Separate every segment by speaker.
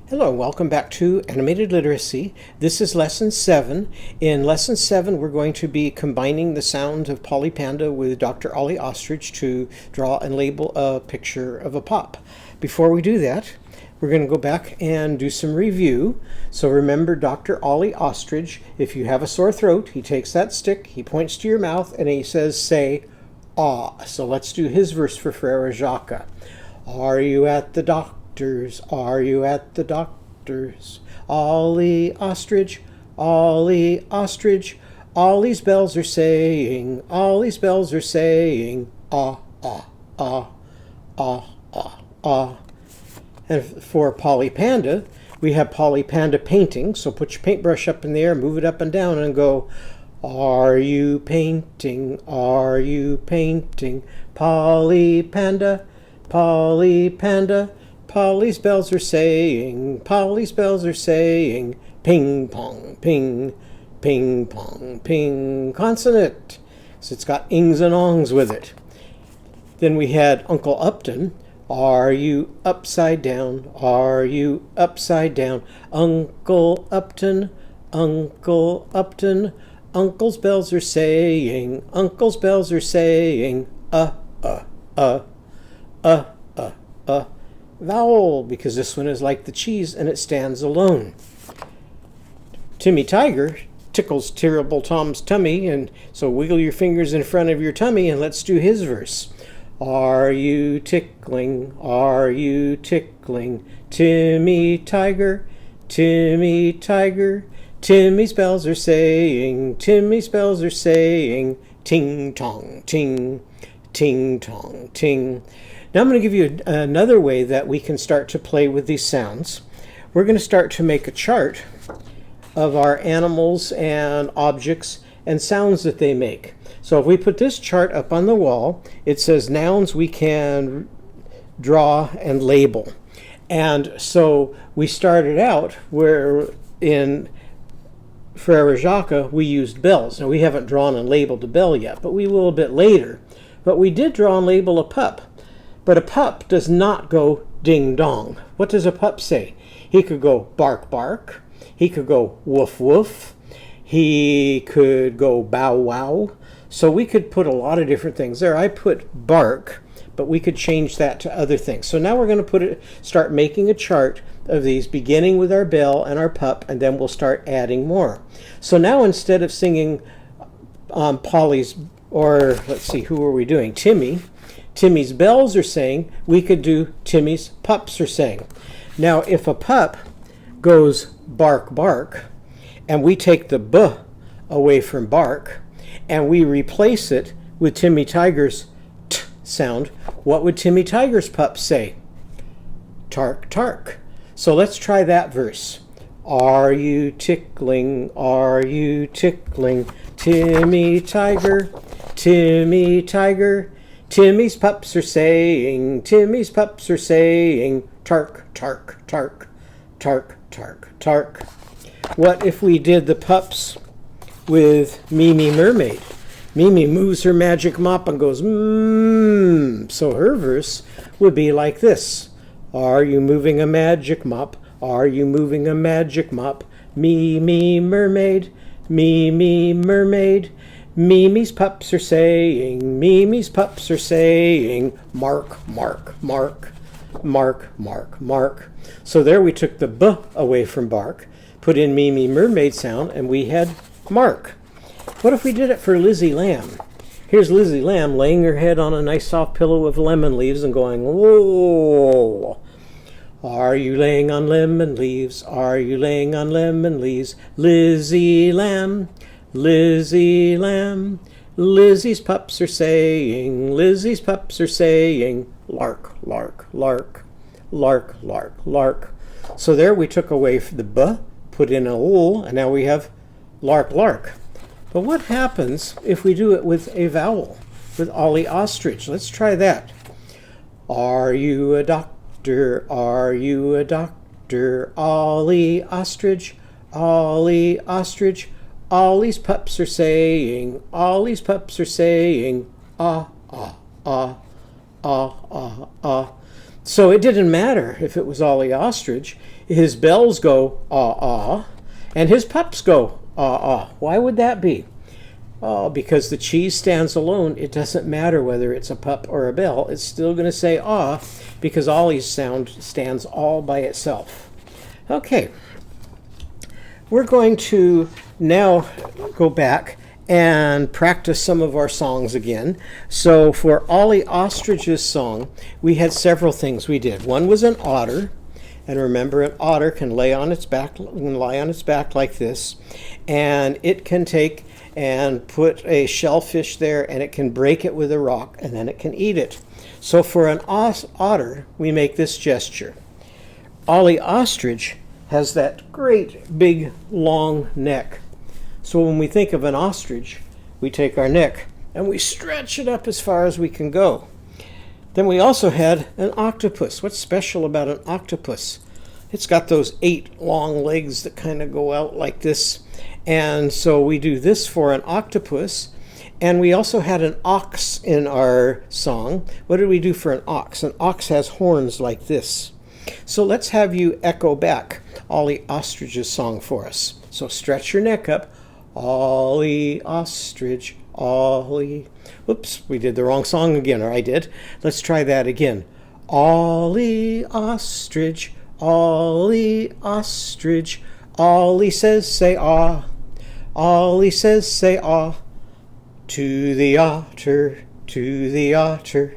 Speaker 1: Hello, welcome back to Animated Literacy. This is Lesson 7. In Lesson 7, we're going to be combining the sounds of Polly Panda with Dr. Ollie Ostrich to draw and label a picture of a pop. Before we do that, we're going to go back and do some review. So remember Dr. Ollie Ostrich, if you have a sore throat, he takes that stick, he points to your mouth, and he says, say, ah. So let's do his verse for Frere Jacques. Are you at the doctor's? Are you at the doctor's? Ollie Ostrich, Ollie Ostrich, Ollie's bells are saying, Ollie's bells are saying, ah, ah, ah, ah, ah, ah. And for Polly Panda, we have Polly Panda painting. So put your paintbrush up in the air, move it up and down, and go, are you painting? Are you painting? Polly Panda, Polly Panda, Polly's bells are saying, Polly's bells are saying, ping pong, ping, ping pong, ping, consonant. So it's got ings and ongs with it. Then we had Uncle Upton. Are you upside down? Are you upside down? Uncle Upton, Uncle Upton, Uncle's bells are saying, Uncle's bells are saying, vowel, because this one is like the cheese and it stands alone. Timmy Tiger tickles Terrible Tom's tummy, and so wiggle your fingers in front of your tummy and let's do his verse. Are you tickling? Are you tickling? Timmy Tiger, Timmy Tiger, Timmy's bells are saying, Timmy's bells are saying, ting tong ting, ting tong ting. Now I'm going to give you another way that we can start to play with these sounds. We're going to start to make a chart of our animals and objects and sounds that they make. So if we put this chart up on the wall, it says nouns we can draw and label. And so we started out where in Frere Jacques we used bells. Now we haven't drawn and labeled a bell yet, but we will a bit later. But we did draw and label a pup. But a pup does not go ding dong. What does a pup say? He could go bark bark. He could go woof woof. He could go bow wow. So we could put a lot of different things there. I put bark, but we could change that to other things. So now we're going to start making a chart of these, beginning with our bell and our pup, and then we'll start adding more. So now instead of singing Polly's, or let's see, who are we doing? Timmy's bells are saying, we could do Timmy's pups are saying. Now if a pup goes bark bark, and we take the b away from bark, and we replace it with Timmy Tiger's t sound, what would Timmy Tiger's pup say? Tark, tark. So let's try that verse. Are you tickling? Are you tickling? Timmy Tiger, Timmy Tiger, Timmy's pups are saying, Timmy's pups are saying, tark, tark, tark, tark, tark, tark. What if we did the pups with Mimi Mermaid? Mimi moves her magic mop and goes, mmm. So her verse would be like this. Are you moving a magic mop? Are you moving a magic mop? Mimi Mermaid, Mimi Mermaid, Mimi's pups are saying, Mimi's pups are saying, mark, mark, mark, mark, mark, mark. So there we took the b away from bark, put in Mimi Mermaid sound, and we had mark. What if we did it for Lizzie Lamb? Here's Lizzie Lamb laying her head on a nice soft pillow of lemon leaves and going, whoa. Are you laying on lemon leaves? Are you laying on lemon leaves? Lizzie Lamb, Lizzie Lamb, Lizzie's pups are saying, Lizzie's pups are saying, lark, lark, lark, lark, lark, lark. So there we took away the b, put in a l, and now we have lark, lark. But what happens if we do it with a vowel, with Ollie Ostrich? Let's try that. Are you a doctor? Are you a doctor? Ollie Ostrich, Ollie Ostrich, Ollie's pups are saying, Ollie's pups are saying, ah, ah, ah, ah, ah, ah. So it didn't matter if it was Ollie Ostrich. His bells go ah, and his pups go ah. Why would that be? Oh, because the cheese stands alone. It doesn't matter whether it's a pup or a bell. It's still going to say ah, because Ollie's sound stands all by itself. Okay, we're going to now go back and practice some of our songs again. So for Ollie Ostrich's song, we had several things we did. One was an otter, and remember, an otter can lie on its back like this, and it can take and put a shellfish there, and it can break it with a rock, and then it can eat it. So for an otter, we make this gesture. Ollie Ostrich has that great big long neck. So when we think of an ostrich, we take our neck and we stretch it up as far as we can go. Then we also had an octopus. What's special about an octopus? It's got those 8 long legs that kind of go out like this. And so we do this for an octopus. And we also had an ox in our song. What did we do for an ox? An ox has horns like this. So let's have you echo back Ollie Ostrich's song for us. So stretch your neck up. Ollie Ostrich, Ollie. Oops, we did the wrong song again, or I did. Let's try that again. Ollie Ostrich, Ollie Ostrich. Ollie says, say ah. Ollie says, say ah. To the otter,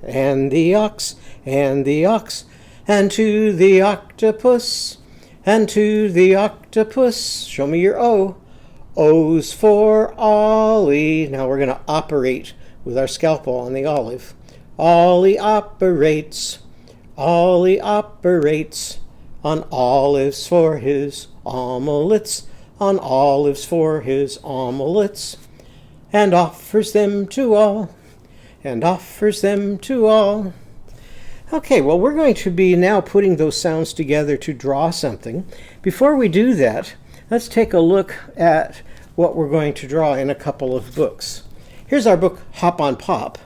Speaker 1: and the ox, and the ox, and to the octopus, and to the octopus. Show me your O. O's for Ollie. Now we're going to operate with our scalpel on the olive. Ollie operates on olives for his omelets, on olives for his omelets, and offers them to all, Okay, well, we're going to be now putting those sounds together to draw something. Before we do that, let's take a look at what we're going to draw in a couple of books. Here's our book, Hop on Pop.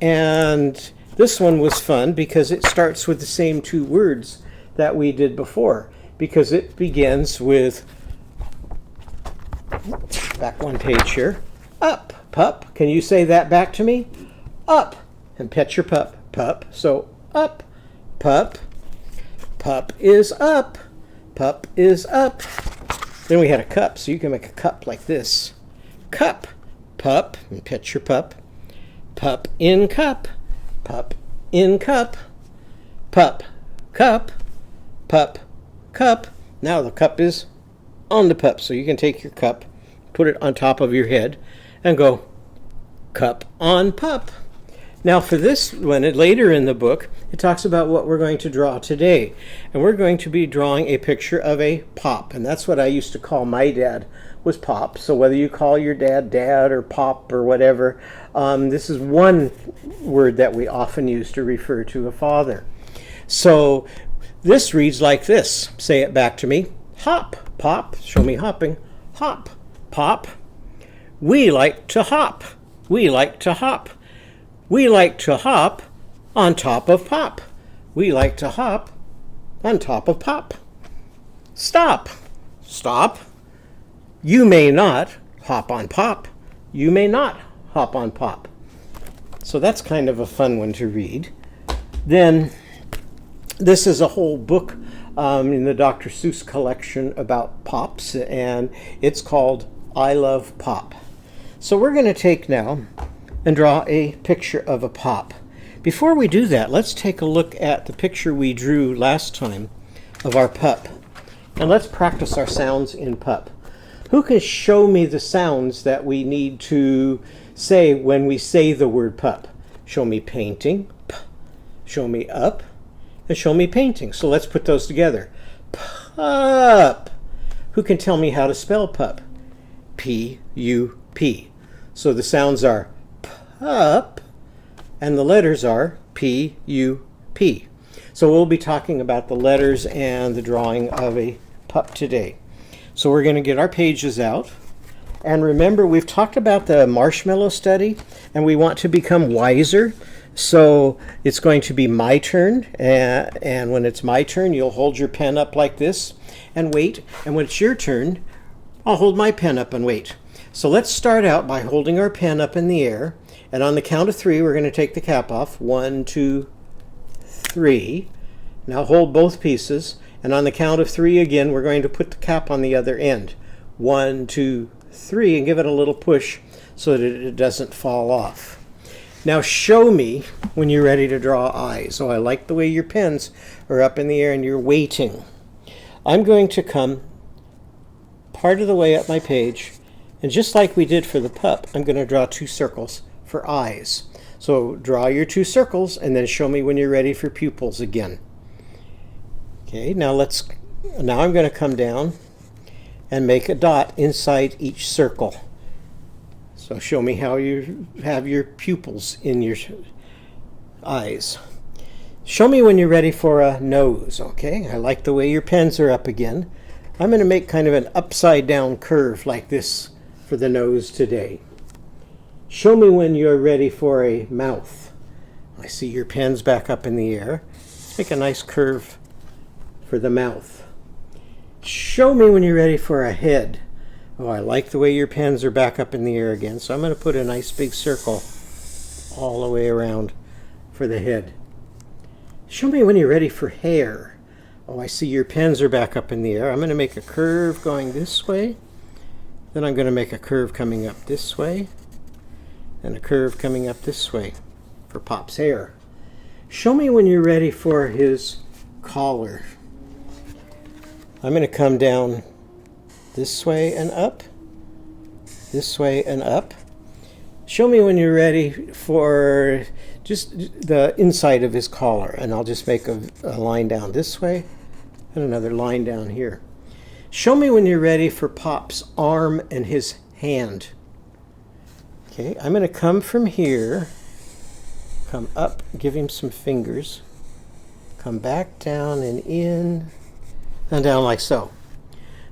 Speaker 1: And this one was fun because it starts with the same 2 words that we did before, because it begins with, back one page here, up, pup. Can you say that back to me? Up, and pet your pup, pup. So up, pup, pup is up, pup is up. Then we had a cup, so you can make a cup like this. Cup, pup, and pet your pup. Pup in cup, pup in cup, pup, cup, pup, cup. Now the cup is on the pup, so you can take your cup, put it on top of your head, and go cup on pup. Now for this one, later in the book, it talks about what we're going to draw today. And we're going to be drawing a picture of a pop. And that's what I used to call my dad, was Pop. So whether you call your dad Dad or Pop or whatever, this is one word that we often use to refer to a father. So this reads like this. Say it back to me. Hop, pop. Show me hopping. Hop, pop. We like to hop. We like to hop. We like to hop on top of Pop. We like to hop on top of Pop. Stop. Stop. You may not hop on Pop. You may not hop on Pop. So that's kind of a fun one to read. Then this is a whole book in the Dr. Seuss collection about pops, and it's called I Love Pop. So we're going to take now and draw a picture of a pop. Before we do that, let's take a look at the picture we drew last time of our pup. And let's practice our sounds in pup. Who can show me the sounds that we need to say when we say the word pup? Show me painting, p. Show me up, and show me painting. So let's put those together. Pup. Who can tell me how to spell pup? P-U-P. So the sounds are pup, and the letters are P-U-P. So we'll be talking about the letters and the drawing of a pup today. So we're going to get our pages out, And remember, we've talked about the marshmallow study, and we want to become wiser. So it's going to be my turn, and when it's my turn, you'll hold your pen up like this and wait. And when it's your turn, I'll hold my pen up and wait. So let's start out by holding our pen up in the air, and on the count of 3, we're going to take the cap off. 1, 2, 3. Now hold both pieces, and on the count of 3 again, we're going to put the cap on the other end. 1, 2, 3, and give it a little push so that it doesn't fall off. Now show me when you're ready to draw eyes. Oh, I like the way your pens are up in the air and you're waiting. I'm going to come part of the way up my page, and just like we did for the pup, I'm going to draw 2 circles for eyes. So draw your 2 circles and then show me when you're ready for pupils again. Okay, now I'm going to come down and make a dot inside each circle. So show me how you have your pupils in your eyes. Show me when you're ready for a nose, okay? I like the way your pens are up again. I'm going to make kind of an upside down curve like this for the nose today. Show me when you're ready for a mouth. I see your pens back up in the air. Let's make a nice curve for the mouth. Show me when you're ready for a head. Oh, I like the way your pens are back up in the air again, so I'm going to put a nice big circle all the way around for the head. Show me when you're ready for hair. Oh, I see your pens are back up in the air. I'm going to make a curve going this way. Then I'm going to make a curve coming up this way. And a curve coming up this way for Pop's hair. Show me when you're ready for his collar. I'm going to come down this way and up, this way and up. Show me when you're ready for just the inside of his collar, and I'll just make a line down this way and another line down here. Show me when you're ready for Pop's arm and his hand. Okay, I'm going to come from here, come up, give him some fingers, come back down and in, and down like so.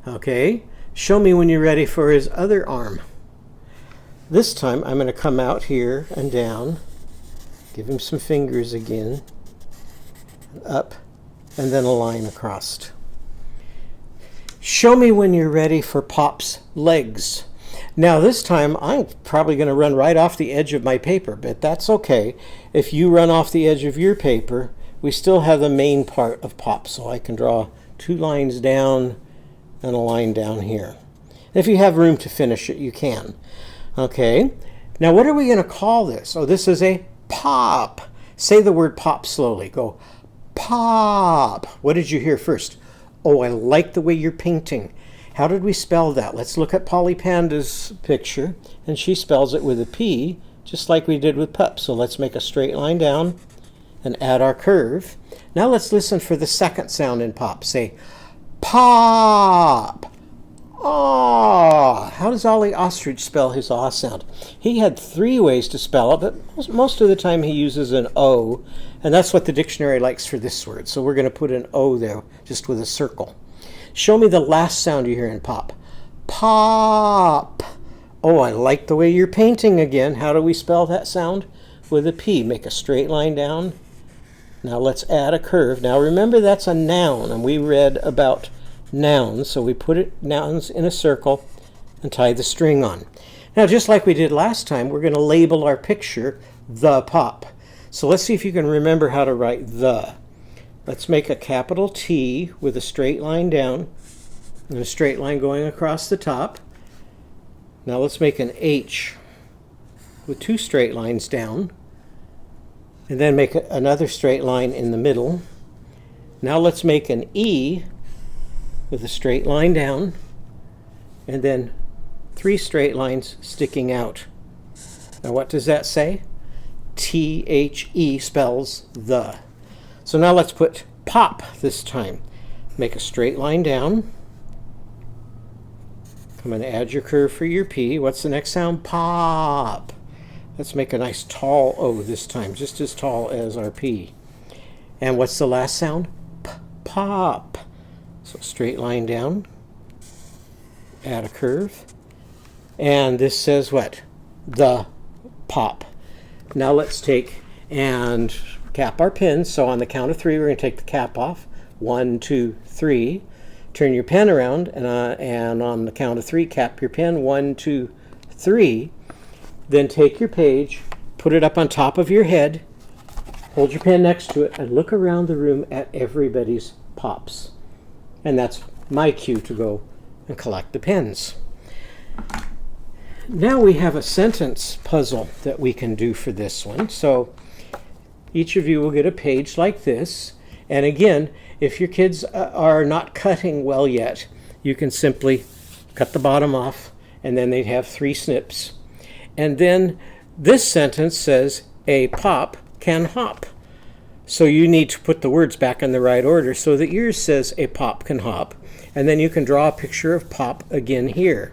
Speaker 1: Okay, show me when you're ready for his other arm. This time I'm going to come out here and down, give him some fingers again, up, and then a line across. Show me when you're ready for Pop's legs. Now this time I'm probably going to run right off the edge of my paper, but that's okay. If you run off the edge of your paper, we still have the main part of Pop, so I can draw 2 lines down and a line down here. If you have room to finish it, you can. Okay, now what are we going to call this? Oh, this is a pop. Say the word pop slowly. Go, pop. What did you hear first? Oh, I like the way you're painting. How did we spell that? Let's look at Polly Panda's picture, and she spells it with a P, just like we did with pup. So let's make a straight line down and add our curve. Now let's listen for the second sound in pop. Say, pop. Aw. How does Ollie Ostrich spell his aw sound? He had 3 ways to spell it, but most of the time he uses an O, and that's what the dictionary likes for this word. So we're going to put an O there, just with a circle. Show me the last sound you hear in pop. Pop. Oh, I like the way you're painting again. How do we spell that sound? With a P. Make a straight line down. Now let's add a curve. Now remember, that's a noun, and we read about nouns, so we put nouns in a circle and tie the string on. Now just like we did last time, we're going to label our picture the pop. So let's see if you can remember how to write the. Let's make a capital T with a straight line down and a straight line going across the top. Now let's make an H with 2 straight lines down, and then make another straight line in the middle. Now let's make an E with a straight line down, and then 3 straight lines sticking out. Now what does that say? T-H-E spells the. So now let's put pop this time. Make a straight line down. Come and add your curve for your P. What's the next sound? Pop. Let's make a nice tall O this time, just as tall as our P. And what's the last sound? Pop. So straight line down, add a curve, And this says what? The Pop. Now let's take and cap our pen. So on the count of 3, we're going to take the cap off. 1, 2, 3. Turn your pen around, and on the count of 3, cap your pen. 1, 2, 3. Then take your page, put it up on top of your head, hold your pen next to it, and look around the room at everybody's pops. And that's my cue to go and collect the pens. Now we have a sentence puzzle that we can do for this one. So each of you will get a page like this. And again, if your kids are not cutting well yet, you can simply cut the bottom off, and then they'd have 3 snips. And then this sentence says, a pop can hop. So you need to put the words back in the right order so that yours says a pop can hop. And then you can draw a picture of Pop again here.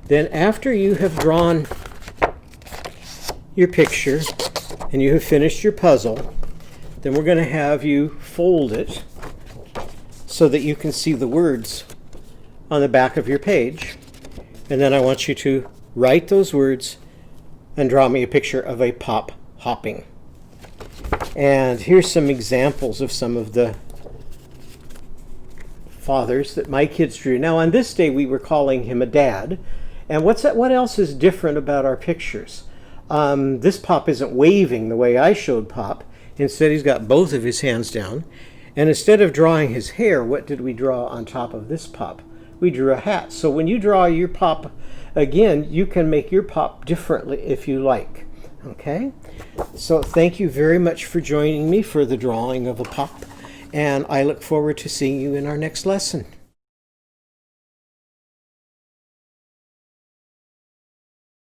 Speaker 1: Then after you have drawn your picture and you have finished your puzzle, then we're going to have you fold it so that you can see the words on the back of your page. And then I want you to write those words and draw me a picture of a pop hopping. And here's some examples of some of the fathers that my kids drew. Now on this day we were calling him a dad. And what else is different about our pictures? This Pop isn't waving the way I showed Pop. Instead he's got both of his hands down. And instead of drawing his hair, what did we draw on top of this Pop? We drew a hat. So when you draw your Pop again, you can make your Pop differently if you like. Okay? So thank you very much for joining me for the drawing of a Pop. And I look forward to seeing you in our next lesson.